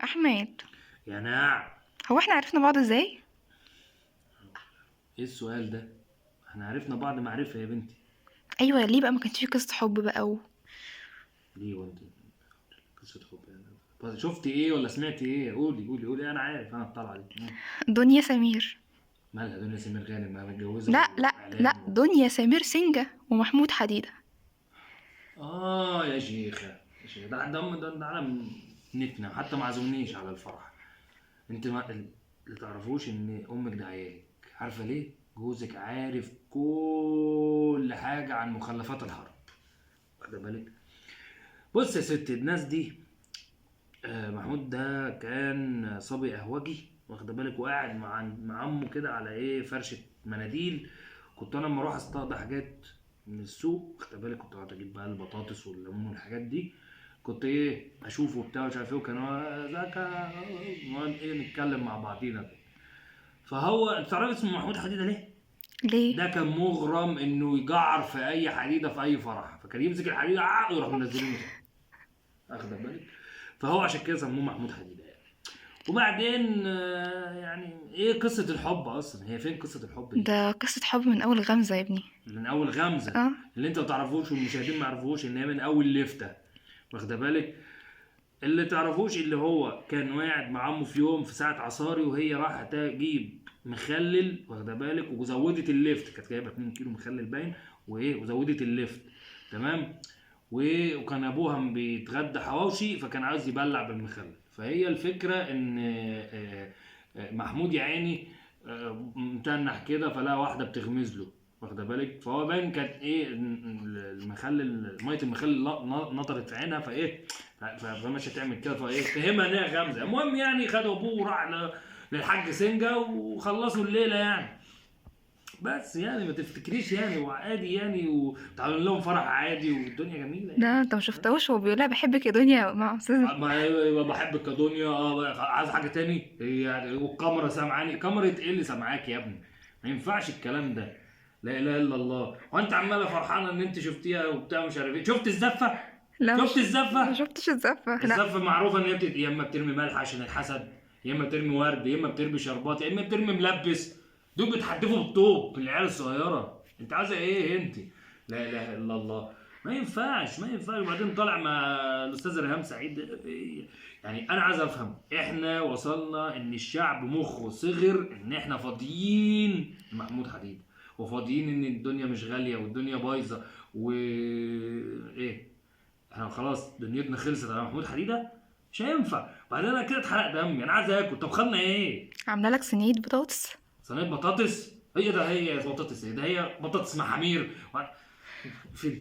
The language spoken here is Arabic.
احمد، يا نعم. هو احنا عرفنا بعض ازاي؟ ايه السؤال ده؟ احنا عرفنا بعض معرفة يا بنتي. ايوه، ليه بقى ما كانش في قصه حب بقى ليه وانت قصة حب يعني؟ طب شفتي ايه ولا سمعتي ايه؟ قولي قولي قولي، انا عارف، انا الطلعة دي دنيا سمير. مالها دنيا سمير غانم؟ ما متجوزة لا لا لا، واعلام دنيا سمير سنجة ومحمود حديدة. اه يا شيخة يا شيخة، ده عالم نتنا، حتى ما عزمنيش على الفرح. انت ما اللي تعرفوش ان امك ده عيالك. عارفة ليه؟ جوزك عارف كل حاجة عن مخلفات الحرب، واخده بالك؟ بص يا ست الناس دي، محمود ده كان صبي قهوجي، واخد بالك، وقاعد مع عمه كده على ايه، فرشه مناديل. كنت انا لما اروح اصطاد حاجات من السوق، واخد بالك، كنت قاعد اجيب بقى البطاطس والليمون والحاجات دي. كنت ايه اشوفه وبتاع مش عارف ايه، وكان ذاك نقعد ايه نتكلم مع بعضينا كده. فهو انت تعرف اسمه محمود حديده ليه؟ ليه؟ ده كان مغرم انه يجعر في اي حديده في اي فرح، فكان يمسك الحديده ويروح منزلينه تحت، واخد بالك. فهو عشان كده سموه محمود حديده يعني. وبعدين يعني ايه قصة الحب اصلا؟ هي فين قصة الحب دي؟ ده قصه حب من اول غمزه يا ابني. من اول غمزة. اه. اللي انت ما تعرفوش والمشاهدين ما يعرفوش ان هي من اول لفتة، واخده بالك. اللي تعرفوش اللي هو كان قاعد مع عمه في يوم في ساعة عصاري، وهي راحت تجيب مخلل، واخده بالك، وزودت الليفت، كانت جايبه 2 كيلو مخلل باين، وايه وزودت الليفت، تمام. وكان ابوها بيتغدى حواوشي، فكان عايز يبلع بالمخلل. فهي الفكره ان محمود يا عيني متنح كده، فلا واحده بتغمز له، واخده بالك. فهو باين كانت ايه المخلل، ميه المخلل نطرت في عينها، فايه فمش هتعمل كده، فايه فهمها ان هي غمزه. المهم يعني خدوا ابوه وراح للحاج سنجه وخلصوا الليله يعني. بس يعني ما تفتكريش يعني، وعادي يعني، وتعمل لهم فرح عادي والدنيا جميله ده يعني. انت ما شفتهوش وهو بيقولها بحبك يا دنيا مع استاذ. ما بحبك يا دنيا. عايز حاجه تاني؟ هي يعني والكاميرا سامعاني؟ كاميرا ايه اللي سامعاك يا ابني؟ ما ينفعش الكلام ده. لا اله الا الله. وانت عماله فرحانه ان انت شفتيها وبتاع مش عارف ايه. شفت الزفه؟ لا، شفت ما الزفه؟ شفتش الزفه، لا. الزفه معروفه ان هي يا اما بترمي ملح عشان الحسد، يا اما بترمي ورد، يا اما بترمي شربات، يا اما بترمي ملبس. دول بيتحدفوا بالطوب العيال الصغيره. انت عايزه ايه انت؟ لا اله الا الله. ما ينفعش ما ينفعش. وبعدين طالع مع الاستاذ ريهام سعيد. يعني انا عايز افهم، احنا وصلنا ان الشعب مخه صغر ان احنا فاضيين لمحمود حديد، وفاضيين ان الدنيا مش غاليه والدنيا بايظه ايه. احنا خلاص دنيتنا خلصت على محمود حديده. مش هينفع. بعدين انا كده اتحرق دمي، انا عايز اكل. طب خدنا ايه؟ عامله لك صينيه بطاطس. صينيه بطاطس؟ هي ده هي بطاطس ايه ده؟ هي بطاطس محامير في